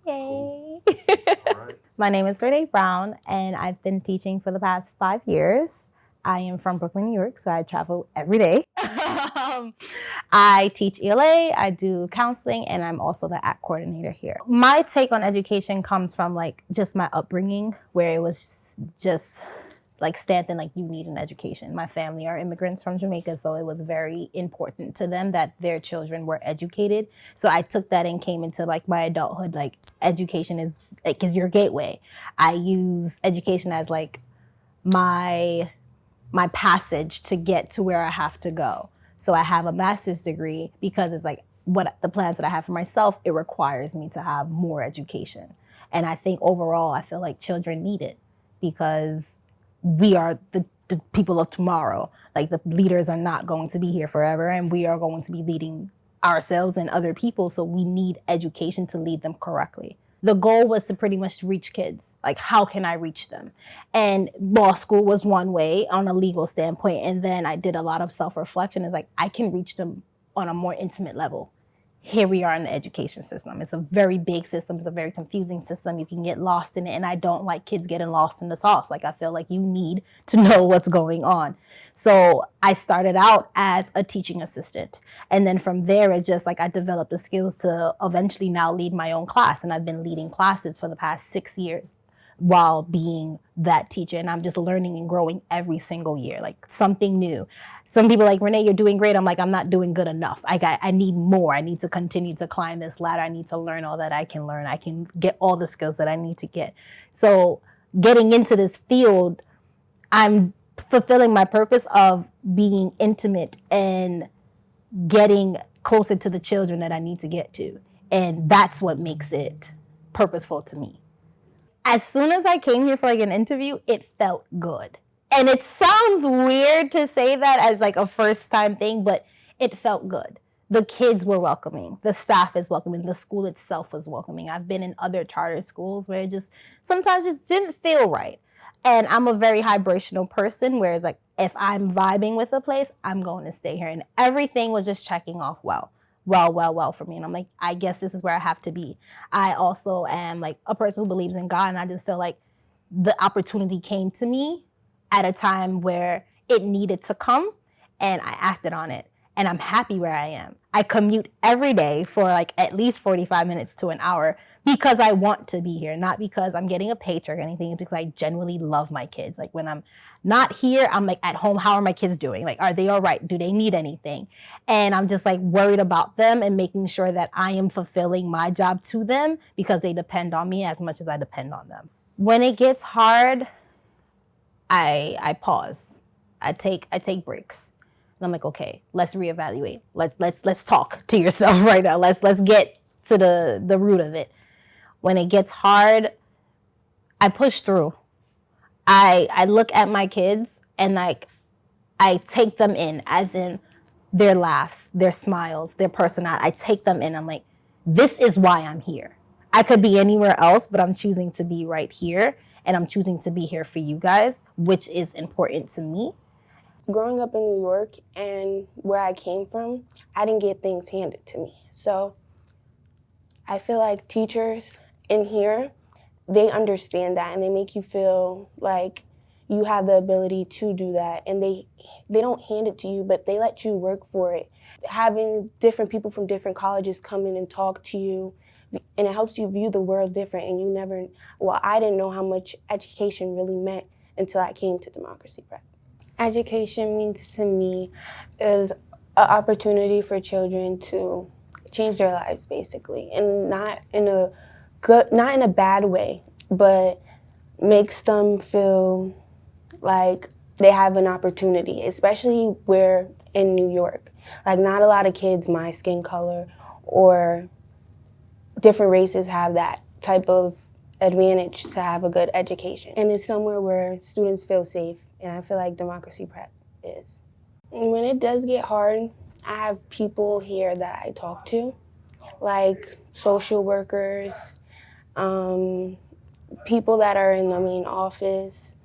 Yay. My name is Renee Brown, and I've been teaching for the past 5 years. I am from Brooklyn, New York, so I travel every day. I teach ELA, I do counseling, and I'm also the ACT coordinator here. My take on education comes from just my upbringing, where it was just like Stanton, like you need an education. My family are immigrants from Jamaica, so it was very important to them that their children were educated. So I took that and came into like my adulthood, like education is your gateway. I use education as like my passage to get to where I have to go. So I have a master's degree because it's like what the plans that I have for myself, it requires me to have more education. And I think overall, I feel like children need it because we are the people of tomorrow. Like the leaders are not going to be here forever, and we are going to be leading ourselves and other people. So we need education to lead them correctly. The goal was to pretty much reach kids. Like, how can I reach them? And law school was one way on a legal standpoint. And then I did a lot of self-reflection. It's like, I can reach them on a more intimate level. Here we are in the education system. It's a very big system. It's a very confusing system. You can get lost in it. And I don't like kids getting lost in the sauce. Like, I feel like you need to know what's going on. So I started out as a teaching assistant. And then from there, it's just like I developed the skills to eventually now lead my own class. And I've been leading classes for the past 6 years while being that teacher. And I'm just learning and growing every single year, like something new. Some people are like, Renee, you're doing great. I'm like, I'm not doing good enough. I need more. I need to continue to climb this ladder. I need to learn all that I can learn. I can get all the skills that I need to get. So getting into this field, I'm fulfilling my purpose of being intimate and getting closer to the children that I need to get to. And that's what makes it purposeful to me. As soon as I came here for like an interview, it felt good. And it sounds weird to say that as like a first time thing, but it felt good. The kids were welcoming. The staff is welcoming. The school itself was welcoming. I've been in other charter schools where it just sometimes just didn't feel right. And I'm a very vibrational person, whereas like if I'm vibing with a place, I'm going to stay here. And everything was just checking off well for me. And I'm like, I guess this is where I have to be. I also am like a person who believes in God, and I just feel like the opportunity came to me at a time where it needed to come, and I acted on it. And I'm happy where I am. I commute every day for like at least 45 minutes to an hour because I want to be here, not because I'm getting a paycheck or anything. It's because I genuinely love my kids. Like when I'm not here, I'm like at home, how are my kids doing? Like, are they all right? Do they need anything? And I'm just like worried about them and making sure that I am fulfilling my job to them because they depend on me as much as I depend on them. When it gets hard, I pause. I take breaks. And I'm like, okay, let's reevaluate. Let's talk to yourself right now. Let's get to the root of it. When it gets hard, I push through. I look at my kids and like I take them in, as in their laughs, their smiles, their personality. I take them in. I'm like, this is why I'm here. I could be anywhere else, but I'm choosing to be right here, and I'm choosing to be here for you guys, which is important to me. Growing up in New York and where I came from, I didn't get things handed to me. So I feel like teachers in here, they understand that, and they make you feel like you have the ability to do that. And they don't hand it to you, but they let you work for it. Having different people from different colleges come in and talk to you, and it helps you view the world different. And I didn't know how much education really meant until I came to Democracy Prep. Education means to me is an opportunity for children to change their lives, basically, and not in a bad way, but makes them feel like they have an opportunity, especially where in New York. Like, not a lot of kids my skin color or different races have that type of advantage to have a good education. And it's somewhere where students feel safe, and I feel like Democracy Prep is. And when it does get hard, I have people here that I talk to, like social workers, people that are in the main office.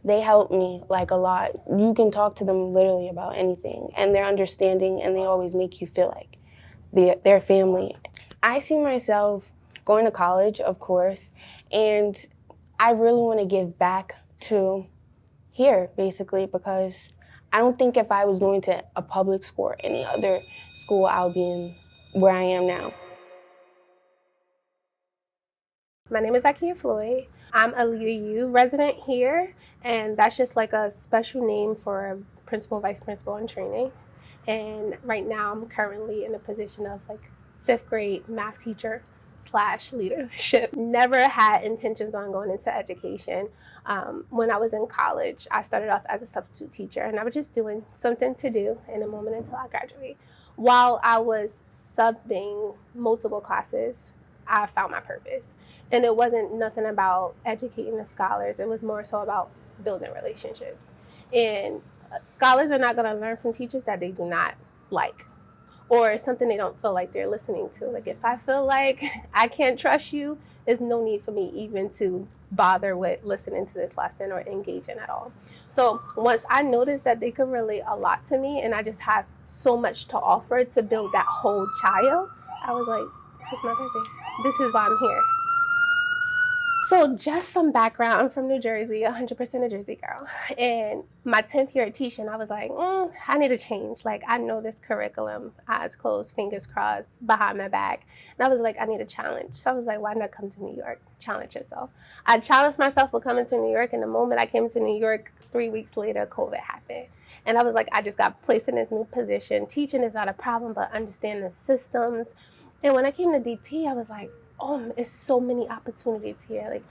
They help me like a lot. You can talk to them literally about anything, and they're understanding, and they always make you feel like they're family. I see myself going to college, of course, and I really want to give back to here, basically, because I don't think if I was going to a public school or any other school, I'll be in where I am now. My name is Ikea Floyd. I'm a Leader U resident here, and that's just like a special name for principal, vice principal in training. And right now I'm currently in the position of like 5th grade math teacher / leadership. Never had intentions on going into education. When I was in college, I started off as a substitute teacher, and I was just doing something to do in a moment until I graduate. While I was subbing multiple classes, I found my purpose. And it wasn't nothing about educating the scholars. It was more so about building relationships. And scholars are not going to learn from teachers that they do not like, or something they don't feel like they're listening to. Like if I feel like I can't trust you, there's no need for me even to bother with listening to this lesson or engaging at all. So once I noticed that they could relate a lot to me and I just have so much to offer to build that whole child, I was like, this is my purpose. This is why I'm here. So just some background, I'm from New Jersey, 100% a Jersey girl. And my 10th year of teaching, I was like, I need a change. Like, I know this curriculum, eyes closed, fingers crossed, behind my back. And I was like, I need a challenge. So I was like, why not come to New York? Challenge yourself. I challenged myself with coming to New York. And the moment I came to New York, 3 weeks later, COVID happened. And I was like, I just got placed in this new position. Teaching is not a problem, but understanding the systems. And when I came to DP, I was like, oh, there's so many opportunities here. Like,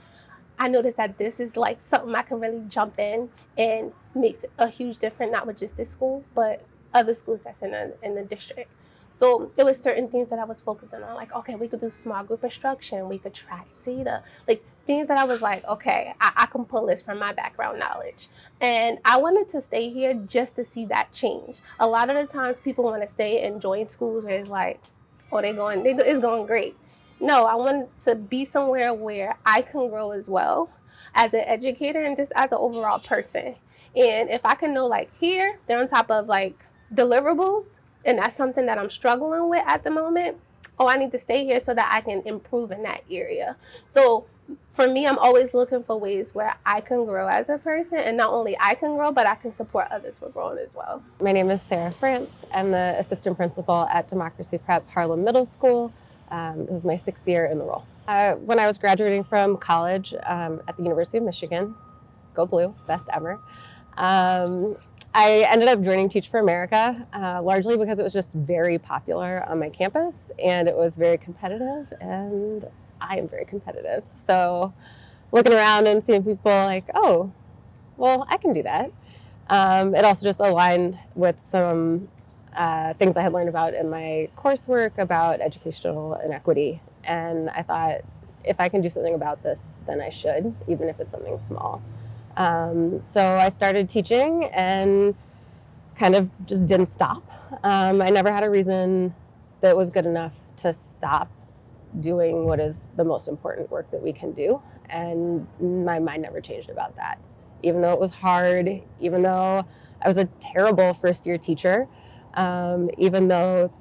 I noticed that this is like something I can really jump in and makes a huge difference, not with just this school, but other schools that's in the district. So it was certain things that I was focusing on, like, okay, we could do small group instruction, we could track data, like things that I was like, okay, I can pull this from my background knowledge. And I wanted to stay here just to see that change. A lot of the times people want to stay and join schools where it's like, oh, it's going great. No, I want to be somewhere where I can grow as well as an educator and just as an overall person. And if I can know, like, here, they're on top of like deliverables, and that's something that I'm struggling with at the moment, oh, I need to stay here so that I can improve in that area. So for me, I'm always looking for ways where I can grow as a person, and not only I can grow, but I can support others with growing as well. My name is Sarah France. I'm the assistant principal at Democracy Prep Harlem Middle School. This is my 6th year in the role. When I was graduating from college at the University of Michigan, go Blue, best ever, I ended up joining Teach for America, largely because it was just very popular on my campus and it was very competitive, and I am very competitive. So looking around and seeing people like, oh, well, I can do that. It also just aligned with some things I had learned about in my coursework about educational inequity. And I thought, if I can do something about this, then I should, even if it's something small. So I started teaching and kind of just didn't stop. I never had a reason that was good enough to stop doing what is the most important work that we can do. And my mind never changed about that. Even though it was hard, even though I was a terrible first-year teacher, even though,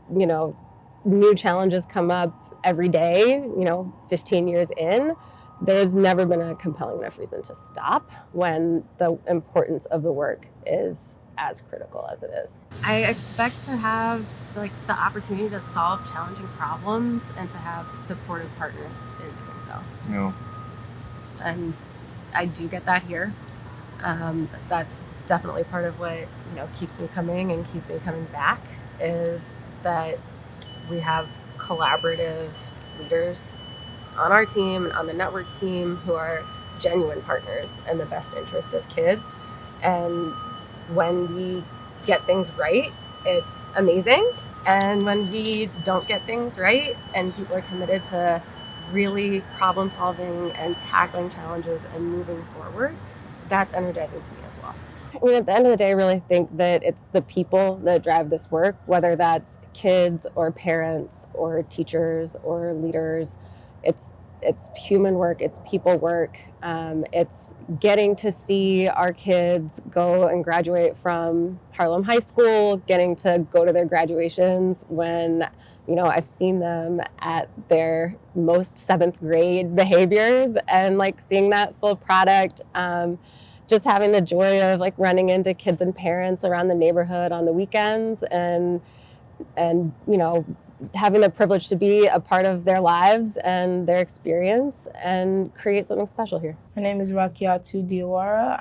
new challenges come up every day, 15 years in, there's never been a compelling enough reason to stop when the importance of the work is as critical as it is. I expect to have the opportunity to solve challenging problems and to have supportive partners in doing so. Yeah. And I do get that here. That's definitely part of what keeps me coming and keeps me coming back, is that we have collaborative leaders on our team and on the network team who are genuine partners in the best interest of kids. And when we get things right, it's amazing. And when we don't get things right and people are committed to really problem solving and tackling challenges and moving forward, that's energizing to me as well. I mean, at the end of the day, I really think that it's the people that drive this work, whether that's kids or parents or teachers or leaders. It's it's human work, it's people work. It's getting to see our kids go and graduate from Harlem High School, getting to go to their graduations when, I've seen them at their most 7th grade behaviors, and like seeing that full product. Just having the joy of like running into kids and parents around the neighborhood on the weekends, and having the privilege to be a part of their lives and their experience and create something special here. My name is Riki Diawara.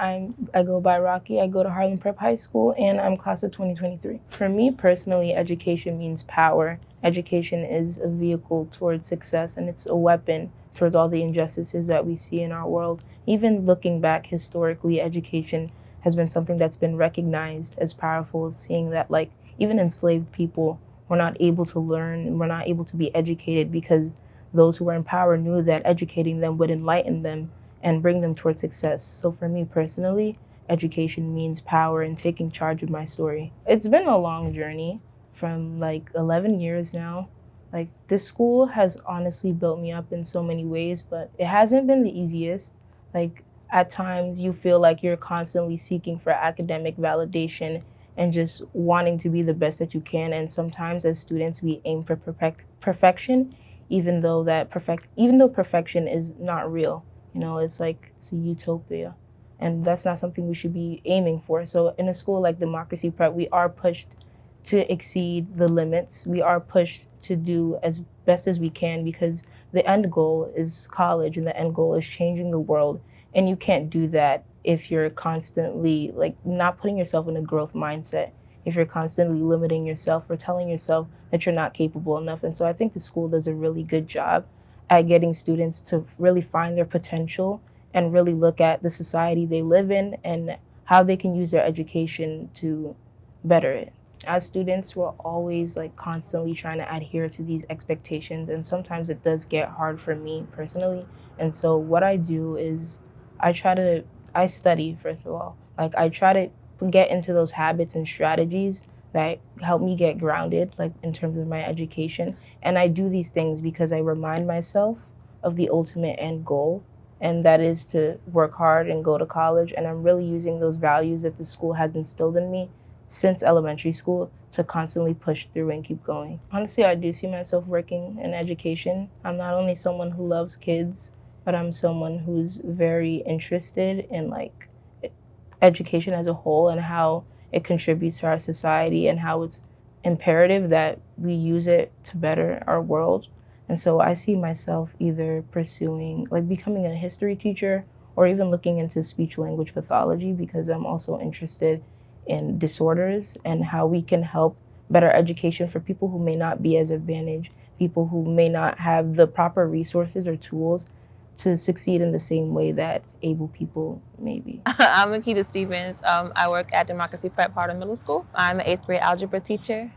I go by Rocky. I go to Harlem Prep High School, and I'm class of 2023. For me personally, education means power. Education is a vehicle towards success, and it's a weapon towards all the injustices that we see in our world. Even looking back historically, education has been something that's been recognized as powerful, seeing that like even enslaved people were not able to learn and were not able to be educated because those who were in power knew that educating them would enlighten them and bring them towards success. So for me personally, education means power and taking charge of my story. It's been a long journey from like 11 years now. Like this school has honestly built me up in so many ways, but it hasn't been the easiest. Like at times you feel like you're constantly seeking for academic validation and just wanting to be the best that you can. And sometimes as students, we aim for perfection, even though perfection is not real. It's like it's a utopia. And that's not something we should be aiming for. So in a school like Democracy Prep, we are pushed to exceed the limits. We are pushed to do as best as we can because the end goal is college and the end goal is changing the world. And you can't do that if you're constantly like not putting yourself in a growth mindset, if you're constantly limiting yourself or telling yourself that you're not capable enough. And so I think the school does a really good job at getting students to really find their potential and really look at the society they live in and how they can use their education to better it. As students, we're always like constantly trying to adhere to these expectations, and sometimes it does get hard for me personally. And so what I do is I study, first of all. Like I try to get into those habits and strategies that help me get grounded, like in terms of my education. And I do these things because I remind myself of the ultimate end goal, and that is to work hard and go to college. And I'm really using those values that the school has instilled in me since elementary school to constantly push through and keep going. Honestly, I do see myself working in education. I'm not only someone who loves kids, but I'm someone who's very interested in like education as a whole and how it contributes to our society and how it's imperative that we use it to better our world. And so I see myself either pursuing, like becoming a history teacher or even looking into speech language pathology because I'm also interested in disorders and how we can help better education for people who may not be as advantaged, people who may not have the proper resources or tools to succeed in the same way that able people may be. I'm Akita Stevens. I work at Democracy Prep Harlem Middle School. I'm an 8th grade algebra teacher.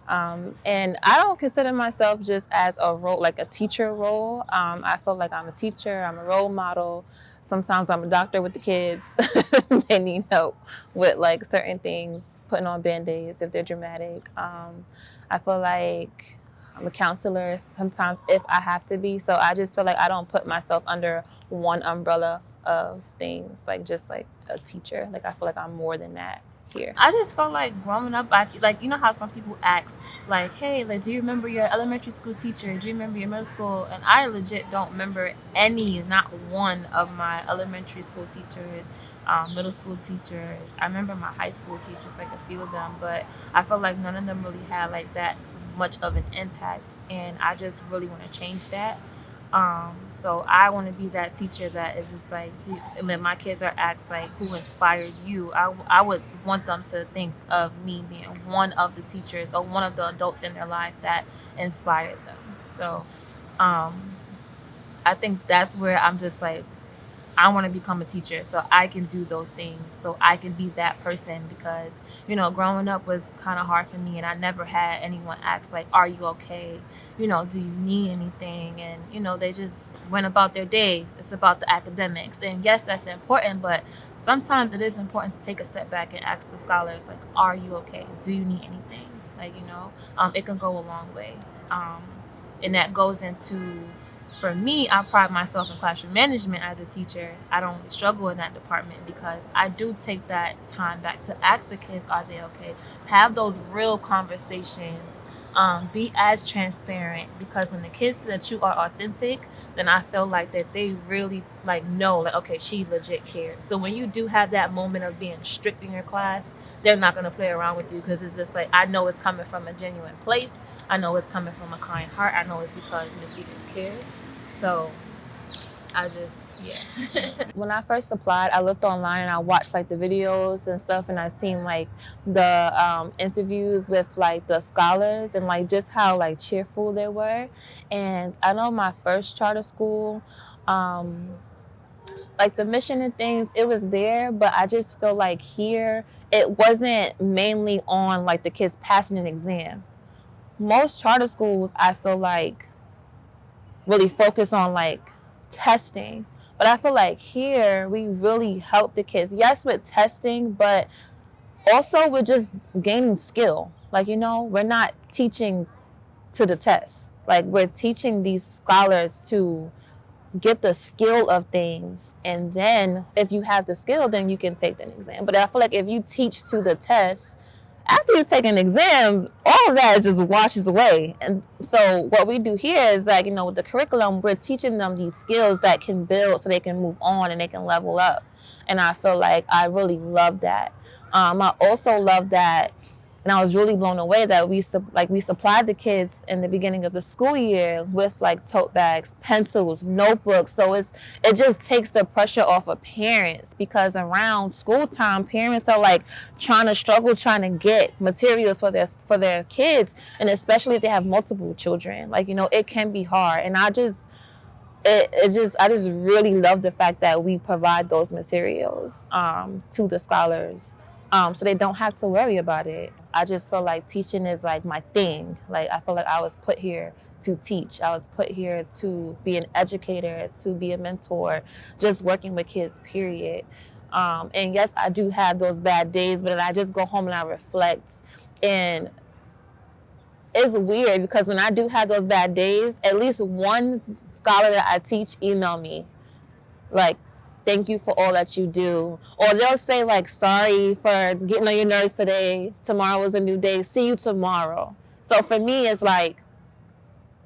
And I don't consider myself just as a role, like a teacher role. I feel like I'm a teacher, I'm a role model. Sometimes I'm a doctor with the kids. They need help with like certain things, putting on Band-Aids if they're dramatic. I feel like I'm a counselor sometimes if I have to be. So I just feel like I don't put myself under one umbrella of things, like just like a teacher. Like I feel like I'm more than that here. I just felt like growing up, like, you know how some people ask, like, hey, like, do you remember your elementary school teacher? Do you remember your middle school? And I legit don't remember not one of my elementary school teachers, middle school teachers. I remember my high school teachers, like a few of them, but I felt like none of them really had like that much of an impact, and I just really want to change that. So I want to be that teacher that is just like, when my kids are asked like, who inspired you, I would want them to think of me being one of the teachers or one of the adults in their life that inspired them. So I think that's where I'm just like, I want to become a teacher so I can do those things, so I can be that person, because, you know, growing up was kind of hard for me, and I never had anyone ask like, are you okay? You know, do you need anything? And, you know, they just went about their day. It's about the academics. And yes, that's important, but sometimes it is important to take a step back and ask the scholars, like, are you okay? Do you need anything? Like, you know, it can go a long way. And that goes into for me, I pride myself in classroom management as a teacher. I don't really struggle in that department because I do take that time back to ask the kids, are they okay? Have those real conversations. Be as transparent, because when the kids see that you are authentic, then I feel like that they really like know, like, okay, she legit cares. So when you do have that moment of being strict in your class, they're not going to play around with you, because it's just like, I know it's coming from a genuine place. I know it's coming from a kind heart. I know it's because Miss Stevens cares. So I just, yeah. When I first applied, I looked online and I watched like the videos and stuff, and I seen like the interviews with like the scholars and like just how like cheerful they were. And I know my first charter school, like the mission and things, it was there, but I just feel like here it wasn't mainly on like the kids passing an exam. Most charter schools, I feel like, really focus on like testing. But I feel like here we really help the kids. Yes, with testing, but also with just gaining skill. Like, you know, we're not teaching to the test. Like, we're teaching these scholars to get the skill of things. And then if you have the skill, then you can take an exam. But I feel like if you teach to the test, after you take an exam, all of that just washes away. And so what we do here is like, you know, with the curriculum, we're teaching them these skills that can build so they can move on and they can level up. And I feel like I really love that. I also love that, and I was really blown away that we supplied the kids in the beginning of the school year with like tote bags, pencils, notebooks. So it just takes the pressure off of parents, because around school time, parents are like trying to get materials for their kids, and especially if they have multiple children. Like, you know, it can be hard, and I just really love the fact that we provide those materials to the scholars, so they don't have to worry about it. I just feel like teaching is like my thing. Like, I feel like I was put here to teach. I was put here to be an educator, to be a mentor, just working with kids, period. And yes, I do have those bad days, but I just go home and I reflect. And it's weird because when I do have those bad days, at least one scholar that I teach email me, like, thank you for all that you do. Or they'll say like, sorry for getting on your nerves today. Tomorrow is a new day. See you tomorrow. So for me, it's like,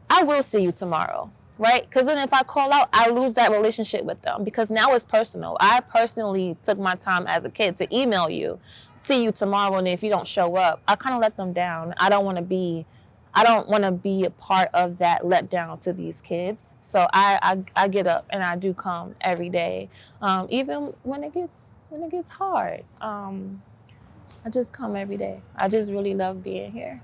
I will see you tomorrow, right? Because then if I call out, I lose that relationship with them, because now it's personal. I personally took my time as a kid to email you, see you tomorrow, and if you don't show up, I kind of let them down. I don't want to be a part of that letdown to these kids. So I get up and I do come every day, even when it gets hard. I just come every day. I just really love being here.